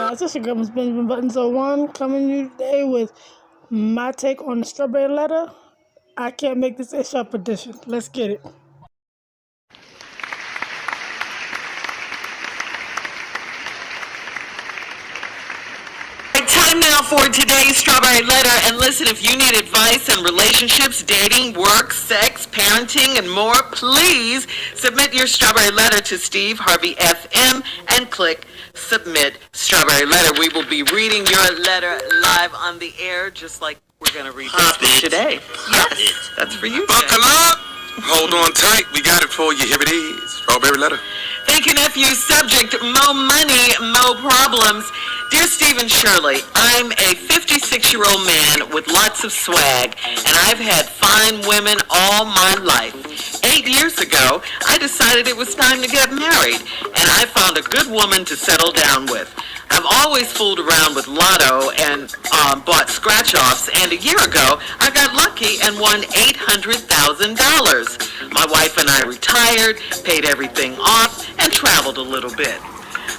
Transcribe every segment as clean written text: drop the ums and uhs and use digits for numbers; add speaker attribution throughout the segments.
Speaker 1: Guys, this is your girl, Benjamin Buttons 01, coming to you today with my take on the strawberry letter. I can't make this a shop edition. Let's get it.
Speaker 2: Time now for today's Strawberry Letter. And listen, if you need advice on relationships, dating, work, sex, parenting, and more, please submit your Strawberry Letter to Steve Harvey FM and click Submit Strawberry Letter. We will be reading your letter live on the air, just like we're going to read this today. Yes, that's for you.
Speaker 3: Buckle up. Hold on tight. We got it for you. Here it is. Strawberry Letter.
Speaker 2: Thank you, nephew. Subject, mo money, mo problems. Dear Stephen Shirley, I'm a 56-year-old man with lots of swag, and I've had fine women all my life. 8 years ago, I decided it was time to get married, and I found a good woman to settle down with. I've always fooled around with lotto and bought scratch-offs, and a year ago, I got lucky and won $800,000. My wife and I retired, paid everything off, and traveled a little bit.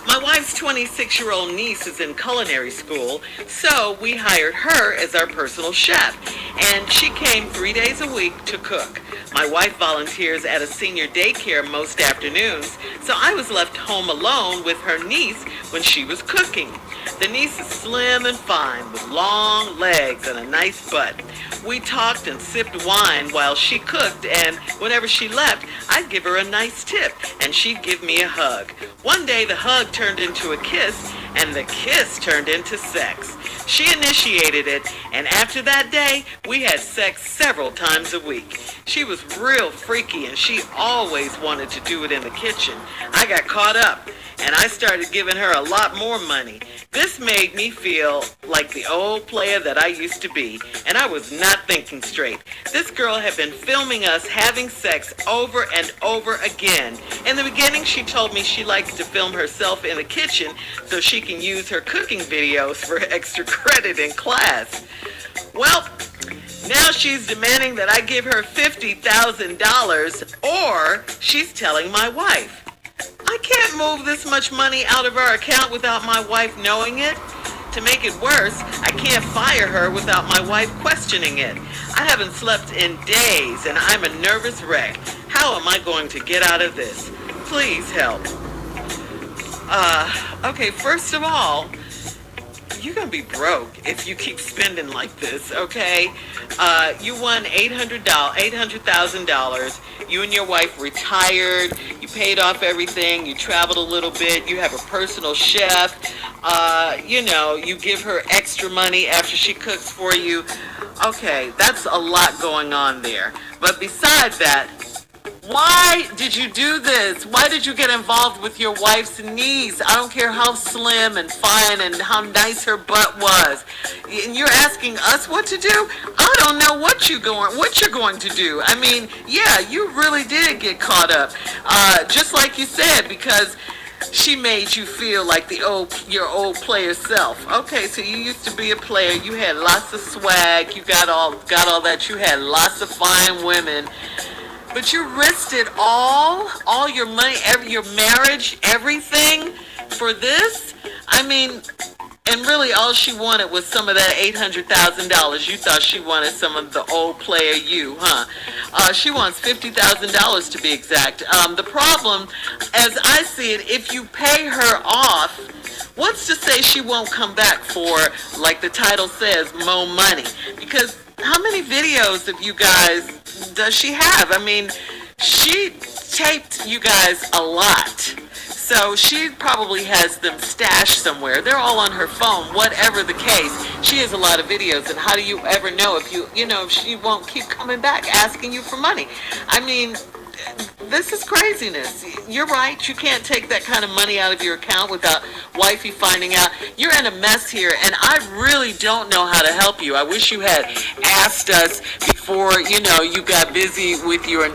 Speaker 2: My wife's 26-year-old niece is in culinary school, so we hired her as our personal chef, and she came 3 days a week to cook. My wife volunteers at a senior daycare most afternoons, so I was left home alone with her niece when she was cooking. The niece is slim and fine, with long legs and a nice butt. We talked and sipped wine while she cooked, and whenever she left, I'd give her a nice tip, and she'd give me a hug. One day, the hug turned into a kiss, and the kiss turned into sex. She initiated it, and after that day, we had sex several times a week. She was real freaky, and she always wanted to do it in the kitchen. I got caught up, and I started giving her a lot more money. This made me feel like the old player that I used to be, and I was not thinking straight. This girl had been filming us having sex over and over again. In the beginning, she told me she likes to film herself in the kitchen so she can use her cooking videos for extra credit in class. Well, now she's demanding that I give her $50,000, or she's telling my wife. I can't move this much money out of our account without my wife knowing it. To make it worse, I can't fire her without my wife questioning it. I haven't slept in days, and I'm a nervous wreck. How am I going to get out of this? Please help. Okay, first of all, you're going to be broke if you keep spending like this, okay? You won $800,000. You and your wife retired. You paid off everything. You traveled a little bit. You have a personal chef. You give her extra money after she cooks for you. Okay, that's a lot going on there. But besides that, why did you do this? Why did you get involved with your wife's niece? I don't care how slim and fine and how nice her butt was. And you're asking us what to do? I don't know what you're going to do. I mean, yeah, you really did get caught up. Just like you said, because she made you feel like your old player self. Okay, so you used to be a player. You had lots of swag. You got all that. You had lots of fine women. But you risked it all your money, your marriage, everything for this? I mean, and really all she wanted was some of that $800,000. You thought she wanted some of the old player you, huh? She wants $50,000 to be exact. The problem, as I see it, if you pay her off, what's to say she won't come back for, like the title says, more money? Because how many videos of you guys does she have? I mean, she taped you guys a lot. So she probably has them stashed somewhere. They're all on her phone, whatever the case. She has a lot of videos, and how do you ever know if if she won't keep coming back asking you for money? I mean, this is craziness. You're right. You can't take that kind of money out of your account without wifey finding out. You're in a mess here, and I really don't know how to help you. I wish you had asked us before, you got busy with your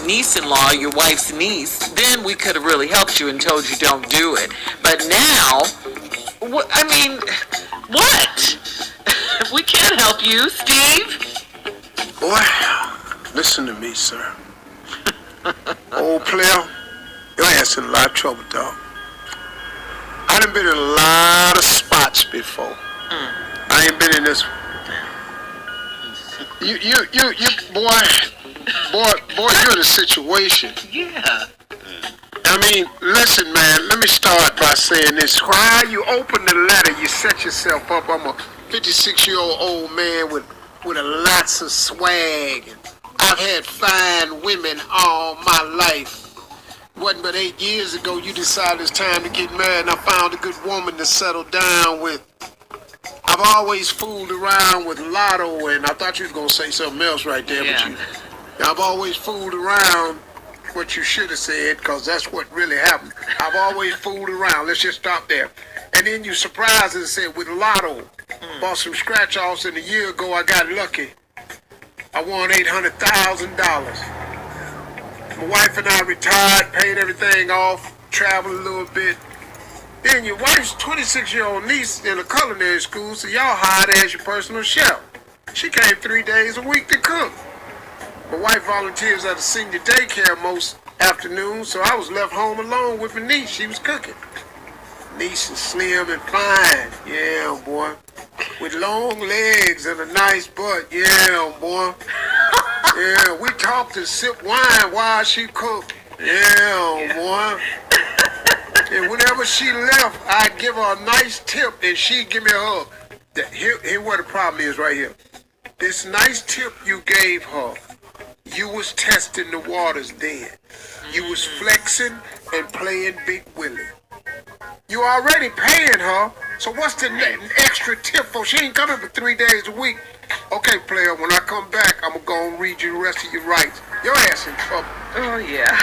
Speaker 2: niece-in-law, your wife's niece. Then we could have really helped you and told you don't do it. But now, what? We can't help you, Steve.
Speaker 3: Boy, listen to me, sir. Old player, your ass in a lot of trouble, dog. I done been in a lot
Speaker 4: before. I ain't been in this. Boy, you're the situation.
Speaker 2: Yeah.
Speaker 4: I mean, listen, man, let me start by saying this. While you open the letter, you set yourself up. I'm a 56-year-old old man with a lots of swag. I've had fine women all my life. Wasn't but 8 years ago you decided it's time to get married and I found a good woman to settle down with. I've always fooled around with Lotto, and I thought you was going to say something else right there,
Speaker 2: Yeah.
Speaker 4: but I've always fooled around what you should have said, because that's what really happened. I've always fooled around. Let's just stop there. And then you surprised and said, with Lotto, bought some scratch-offs, and a year ago I got lucky. I won $800,000. My wife and I retired, paid everything off, traveled a little bit. Then your wife's 26-year-old niece in a culinary school, so y'all hired her as your personal chef. She came 3 days a week to cook. My wife volunteers at a senior daycare most afternoons, so I was left home alone with my niece. She was cooking. Niece is slim and fine. Yeah, boy. With long legs and a nice butt. Yeah, boy. Yeah, we talked and sipped wine while she cooked. Yeah, boy. And whenever she left, I'd give her a nice tip and she'd give me a hug. Here where the problem is right here. This nice tip you gave her, you was testing the waters then. You was flexing and playing Big Willie. You already paying her, so what's the extra tip for? She ain't coming for 3 days a week. Okay, player, when I come back, I'm gonna go and read you the rest of your rights. Your ass in trouble.
Speaker 2: Oh, yeah.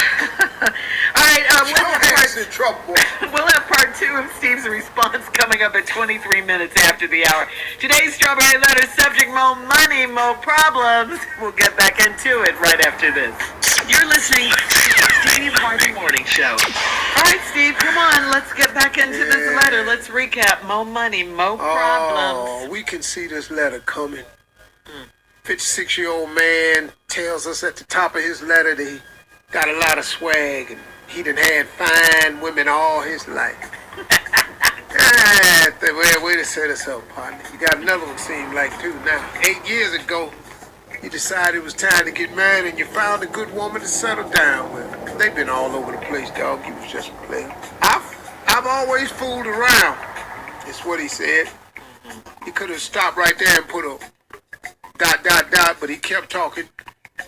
Speaker 2: All right,
Speaker 4: Your ass in trouble, boy.
Speaker 2: we'll have part 2 of Steve's response coming up at 23 minutes after the hour. Today's Strawberry Letter subject, more money, more problems. We'll get back into it right after this. You're listening to the Steve Harvey Morning Show. All right, Steve, come on. Let's get back into this letter. Let's recap. More money, more problems.
Speaker 4: Oh, we can see this letter coming. 56-year-old man tells us at the top of his letter that he got a lot of swag and he done had fine women all his life. Way to set us up, partner. You got another one seem like too now. 8 years ago, you decided it was time to get married and you found a good woman to settle down with. They've been all over the place, dog. You was just playing. I've always fooled around. That's what he said. He could have stopped right there and put a ... but he kept talking.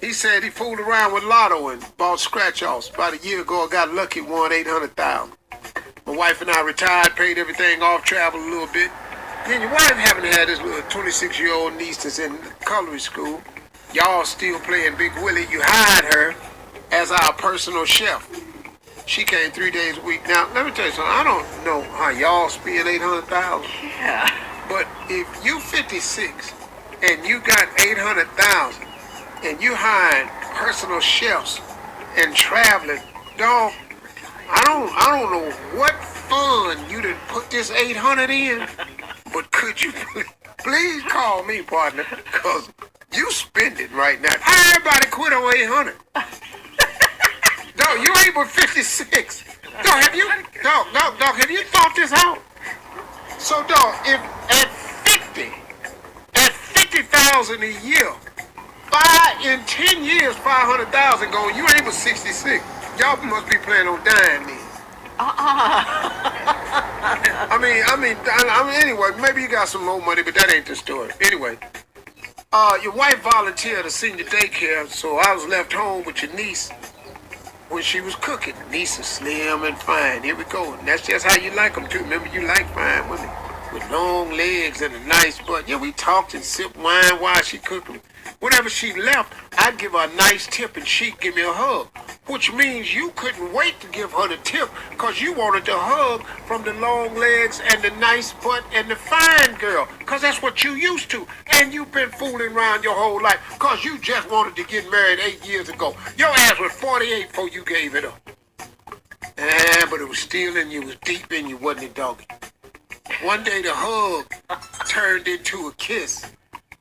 Speaker 4: He said he fooled around with Lotto and bought scratch-offs. About a year ago, I got lucky, won $800,000. My wife and I retired, paid everything off, traveled a little bit. Then your wife happened to have this little 26-year-old niece that's in culinary school. Y'all still playing Big Willie. You hired her as our personal chef. She came 3 days a week. Now, let me tell you something. I don't know how y'all spend $800,000.
Speaker 2: Yeah.
Speaker 4: But if you 56 and you got $800,000 and you hiring personal chefs and traveling, dog, I don't know what fun you done put this 800 in, but could you please call me, partner, because you spend it right now. Everybody quit on 800. Dog, you ain't but 56. Dog, have you thought this out? So, dog, if at 50,000 a year, in 10 years, 500,000 going, you ain't but 66. Y'all must be planning on dying then. I mean, anyway, maybe you got some more money, but that ain't the story. Anyway, your wife volunteered at a senior daycare, so I was left home with your niece when she was cooking. Niece is slim and fine. Here we go. And that's just how you like them, too. Remember, you like fine women with long legs and a nice butt. Yeah, we talked and sipped wine while she cooked them. Whenever she left, I'd give her a nice tip and she'd give me a hug. Which means you couldn't wait to give her the tip because you wanted the hug from the long legs and the nice butt and the fine girl. Because that's what you used to. And you've been fooling around your whole life because you just wanted to get married 8 years ago. Your ass was 48 before you gave it up. But it was still in you, it was deep in you, wasn't it, doggy? One day the hug turned into a kiss.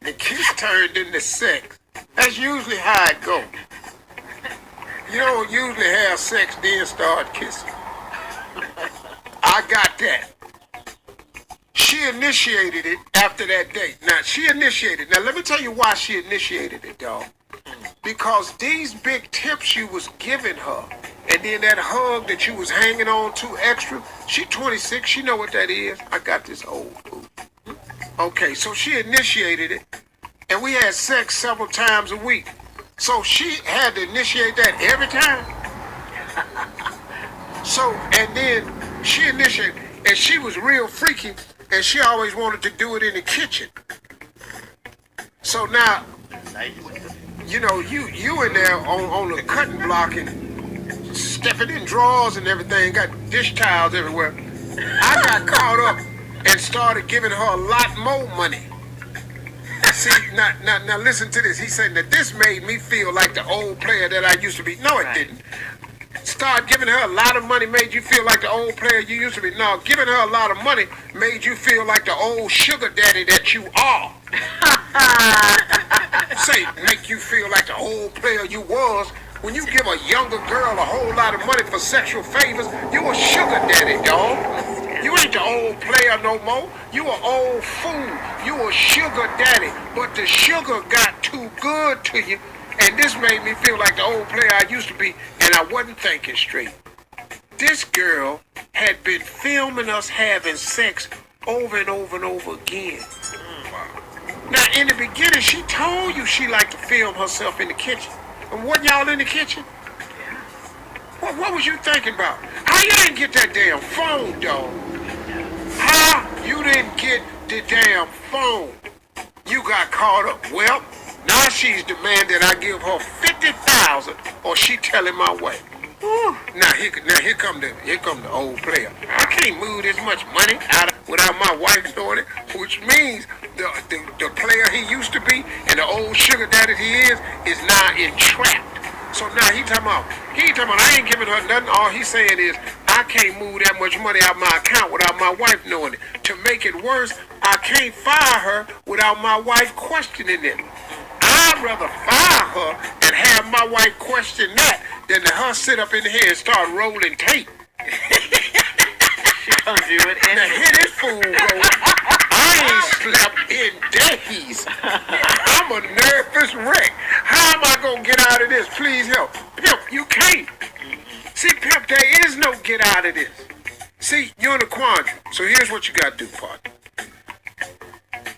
Speaker 4: The kiss turned into sex. That's usually how it goes. You don't usually have sex, then start kissing. I got that. she initiated it after that date. Now, she initiated. Now, let me tell you why she initiated it, dog. Because these big tips you was giving her, and then that hug that you was hanging on to extra, she 26, she know what that is. I got this old fool. Okay, so she initiated it, and we had sex several times a week. So she had to initiate that every time. So, and then she initiated, and she was real freaky, and she always wanted to do it in the kitchen. So now, you know, you in there on the cutting block and stepping in drawers and everything, got dish towels everywhere. I got caught up and started giving her a lot more money. See, now listen to this. He said that this made me feel like the old player that I used to be. No, it didn't. Start giving her a lot of money made you feel like the old player you used to be. No, giving her a lot of money made you feel like the old sugar daddy that you are. Say, make you feel like the old player you was. When you give a younger girl a whole lot of money for sexual favors, you a sugar daddy, dog. You ain't the old player no more. You a old fool. You a sugar daddy. But the sugar got too good to you, and this made me feel like the old player I used to be, and I wasn't thinking straight. This girl had been filming us having sex over and over and over again. Now, in the beginning, she told you she liked to film herself in the kitchen. And wasn't y'all in the kitchen? What was you thinking about? How you didn't get that damn phone, dog? How you didn't get the damn phone? You got caught up. Well, now she's demanding I give her $50,000 or she telling my wife. Now here come the old player. I can't move this much money out without my wife doing it, which means the player he used to be and the old sugar daddy he is now entrapped. So now he ain't talking about I ain't giving her nothing. All he's saying is I can't move that much money out my account without my wife knowing it. To make it worse, I can't fire her without my wife questioning it. I'd rather fire her and have my wife question that than to her sit up in here and start rolling tape.
Speaker 2: She gonna do it
Speaker 4: Now
Speaker 2: anyway.
Speaker 4: hear this fool go. I ain't slept in days. I'm a nervous wreck. How am I gonna get out of this? Please help. Pimp, you can't. See, Pimp, there is no get out of this. See, you're in a quandary. So here's what you gotta do, partner.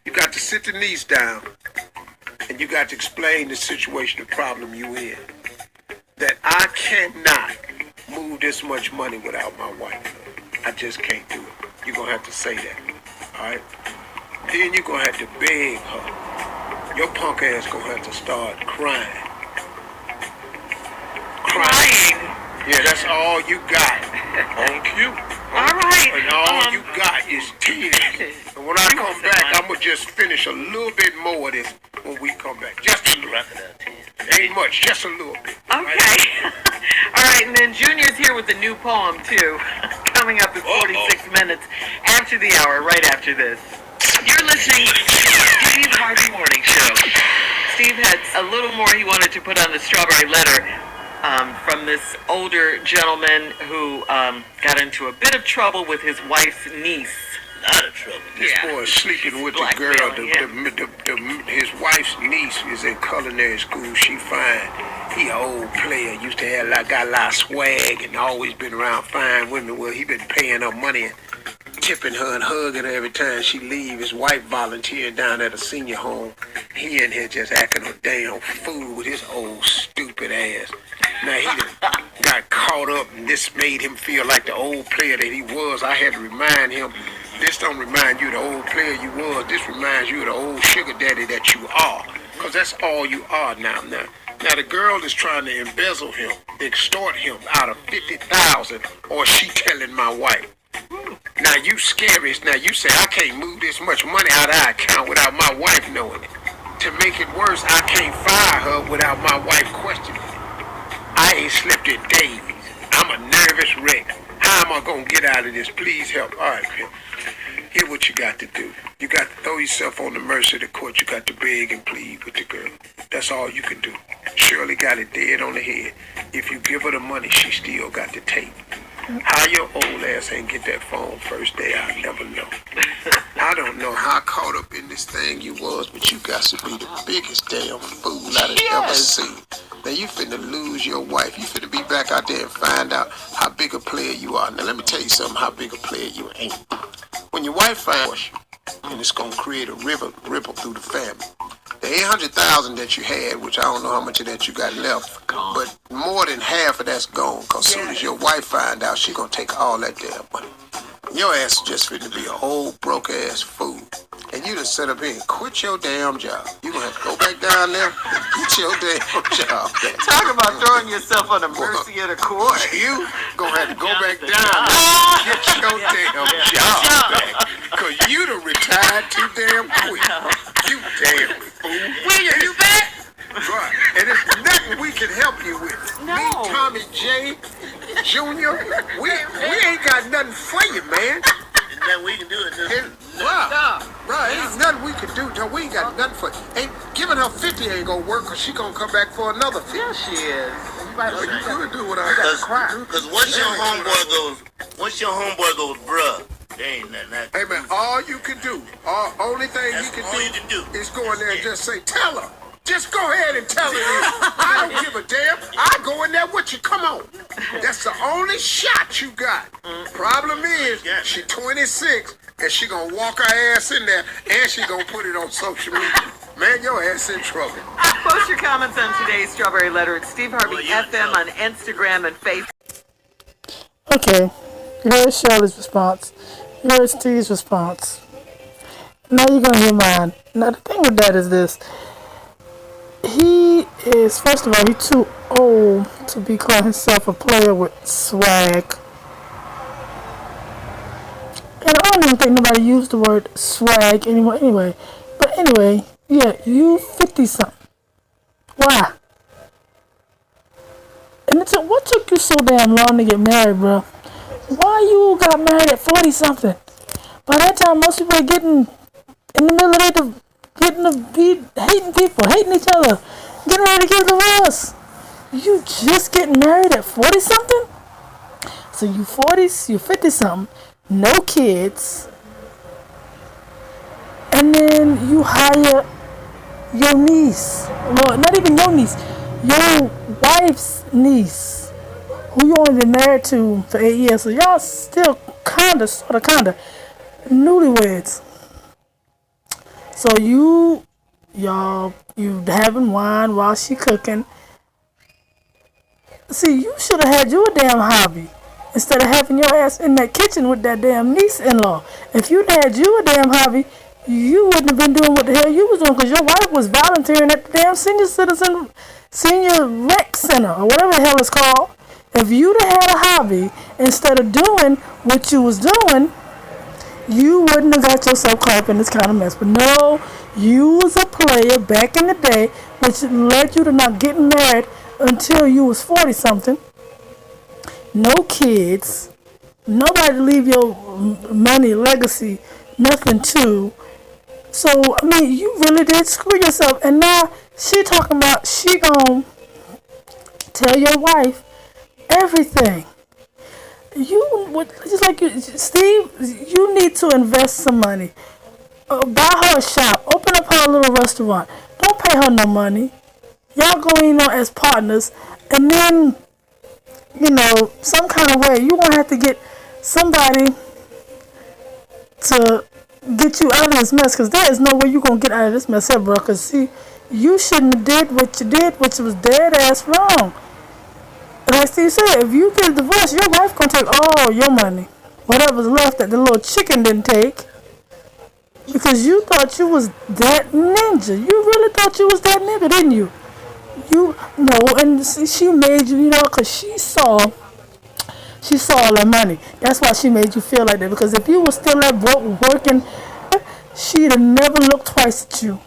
Speaker 4: You got to sit the niece down and you got to explain the situation, the problem you in. That I cannot move this much money without my wife. I just can't do it. You're gonna have to say that. Alright? Then you're gonna have to beg her. Your punk ass gonna have to start crying.
Speaker 2: Crying.
Speaker 4: Yeah, that's all you got. Thank you.
Speaker 2: All right.
Speaker 4: And all you got is tears. And when I come back, I'm gonna just finish a little bit more of this when we come back. Just a little. Ain't much, just a little bit.
Speaker 2: Okay. All right, and then Junior's here with a new poem, too. Coming up in 46 minutes after the hour, right after this. You're listening to Steve Harvey Morning Show. Steve had a little more he wanted to put on the strawberry letter from this older gentleman who got into a bit of trouble with his wife's niece.
Speaker 5: Lot of trouble.
Speaker 4: This boy is sleeping with the girl. His wife's niece is in culinary school. She fine. He an old player. Used to have got a lot of swag and always been around fine women. Well, he been paying her money and tipping her and hugging her every time she leave. His wife volunteering down at a senior home. He in here just acting a damn fool with his old stupid ass. Now he done got caught up and this made him feel like the old player that he was. I had to remind him. This don't remind you of the old player you was. This reminds you of the old sugar daddy that you are. Because that's all you are now. Now the girl is trying to embezzle him, extort him out of $50,000, or she telling my wife. Now you scary. Now you say I can't move this much money out of our account without my wife knowing it. To make it worse, I can't fire her without my wife questioning it. I ain't slept in days. I'm a nervous wreck. How am I gonna get out of this? Please help. All right, Pimp. Here's what you got to do. You got to throw yourself on the mercy of the court. You got to beg and plead with the girl. That's all you can do. Shirley got it dead on the head. If you give her the money, she still got the tape. How your old ass ain't get that phone first day, I'll never know. I I don't know how caught up in this thing you was, but you got to be the biggest damn fool I done ever seen. Now you finna lose your wife. You finna be back out there and find out how big a player you are. Now let me tell you something, how big a player you ain't. When your wife finds you, and it's gonna create a ripple through the family. The 800,000 that you had, which I don't know how much of that you got left, but more than half of that's gone. Cause soon as your wife find out, she gonna take all that damn money. Your ass is just finna be a old broke ass fool. And you done set up here and quit your damn job. You gonna have to go back down there, get your damn job back.
Speaker 2: Talk about throwing yourself on the mercy of the court.
Speaker 4: You gonna have to go back down there, get your damn job back. Cause you done retired too damn quick. You damn fool.
Speaker 2: William, you back?
Speaker 4: Right. And it's nothing we can help you with.
Speaker 2: No.
Speaker 4: Me, Tommy J. Jr., we ain't got nothing for you, man.
Speaker 5: Nothing we can do is just
Speaker 4: Right, ain't nothing we can do. We ain't got nothing for you. Ain't giving her 50 ain't gonna work because she gonna come back for another 50.
Speaker 2: Yeah, she is.
Speaker 4: Well, you could do what I got to cry.
Speaker 5: because once your homeboy goes, bruh, there ain't nothing.
Speaker 4: Hey, man, all you can do, only thing
Speaker 5: That's
Speaker 4: you can
Speaker 5: all you can do.
Speaker 4: is go in there and just say, tell her. Just go ahead and tell her. I don't give a damn. I go in there with you. Come on. That's the only shot you got. Problem is, she 26 and she gonna walk her ass in there and she gonna put it on social media. Man, your ass in trouble.
Speaker 2: Post your comments on today's Strawberry Letter at Steve Harvey FM on Instagram and Facebook.
Speaker 1: Okay, here's Shirley's response. Here's Steve's response. Now you're going to hear mine. Now the thing with that is this. He is, first of all, he's too old to be calling himself a player with swag. And I don't even think nobody used the word swag anymore anyway. But anyway, yeah, you 50-something. Why? And what took you so damn long to get married, bro? Why you got married at 40-something? By that time, most people are getting in the middle of hating people, hating each other, getting ready to get divorced. You just getting married at 40-something? So you 50-something, no kids, and then you hire your niece, well, not even your niece, your wife's niece, who you only been married to for 8 years, so y'all still kinda newlyweds. So you having wine while she cooking. See, you should have had your damn hobby instead of having your ass in that kitchen with that damn niece-in-law. If you'd had you a damn hobby, you wouldn't have been doing what the hell you was doing, because your wife was volunteering at the damn senior rec center, or whatever the hell it's called. If you'd have had a hobby instead of doing what you was doing, you wouldn't have got yourself caught up in this kind of mess. But no, you was a player back in the day, which led you to not getting married until you was 40-something. No kids, nobody to leave your money, legacy, nothing to. So, I mean, you really did screw yourself. And now she talking about she gonna tell your wife everything. Steve, you need to invest some money. Buy her a shop. Open up her a little restaurant. Don't pay her no money. Y'all go in as partners, and then, some kind of way, you're going to have to get somebody to get you out of this mess, because there is no way you're going to get out of this mess here, bro. Because, see, you shouldn't have did what you did, which was dead ass wrong. Like Steve said, if you get divorced, your wife gonna take all your money, whatever's left that the little chicken didn't take, because you thought you was that ninja. You really thought you was that nigga, didn't you? And she made you, because she saw all that money. That's why she made you feel like that. Because if you was still at broke working, she'd have never looked twice at you.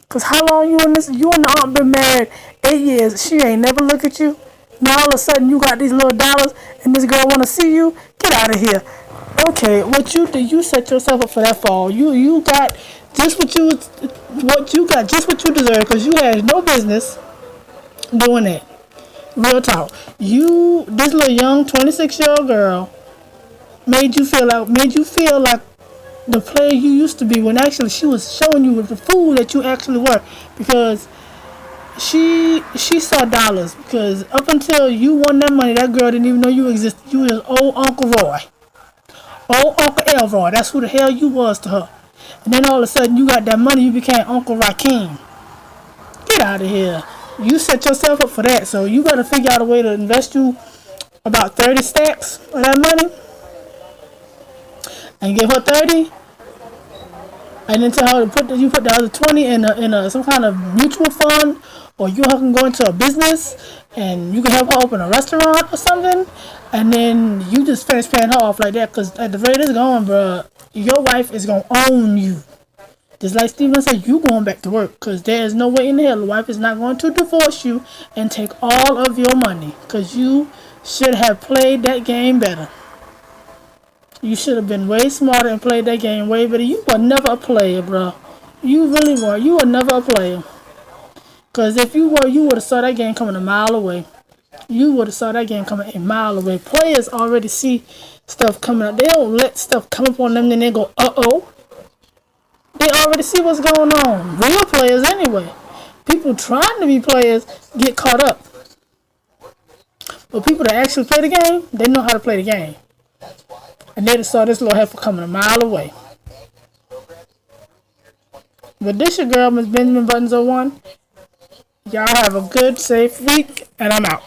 Speaker 1: Because how long you and the aunt been married? 8 years. She ain't never look at you. Now all of a sudden you got these little dollars and this girl want to see you? Get out of here. Okay, what you did, you set yourself up for that fall. You got just what you deserve, because you had no business doing that. Real talk. This little young 26-year-old girl made you feel like the player you used to be when actually she was showing you the fool that you actually were, because she saw dollars, because up until you won that money, that girl didn't even know you existed. You was old Uncle Roy. Old Uncle Elroy. That's who the hell you was to her. And then all of a sudden you got that money, you became Uncle Rakim. Get out of here. You set yourself up for that, so you gotta figure out a way to invest you about 30 stacks of that money and give her 30, and then tell her to put the other 20 in some kind of mutual fund, or you can go into a business and you can help her open a restaurant or something, and then you just finish paying her off like that, because at the rate it's going, bruh, your wife is gonna own you. Just like Steven said, you going back to work, because there is no way in hell the wife is not going to divorce you and take all of your money, because you should have played that game better. You should have been way smarter and played that game way better. You were never a player, bro. You really were. You were never a player. Because if you were, you would have saw that game coming a mile away. You would have saw that game coming a mile away. Players already see stuff coming up. They don't let stuff come up on them and then they go, uh-oh. They already see what's going on. Real players anyway. People trying to be players get caught up. But people that actually play the game, they know how to play the game. And they just saw this little heifer coming a mile away. But this your girl, Miss Benjamin Buttons 01. Y'all have a good, safe week, and I'm out.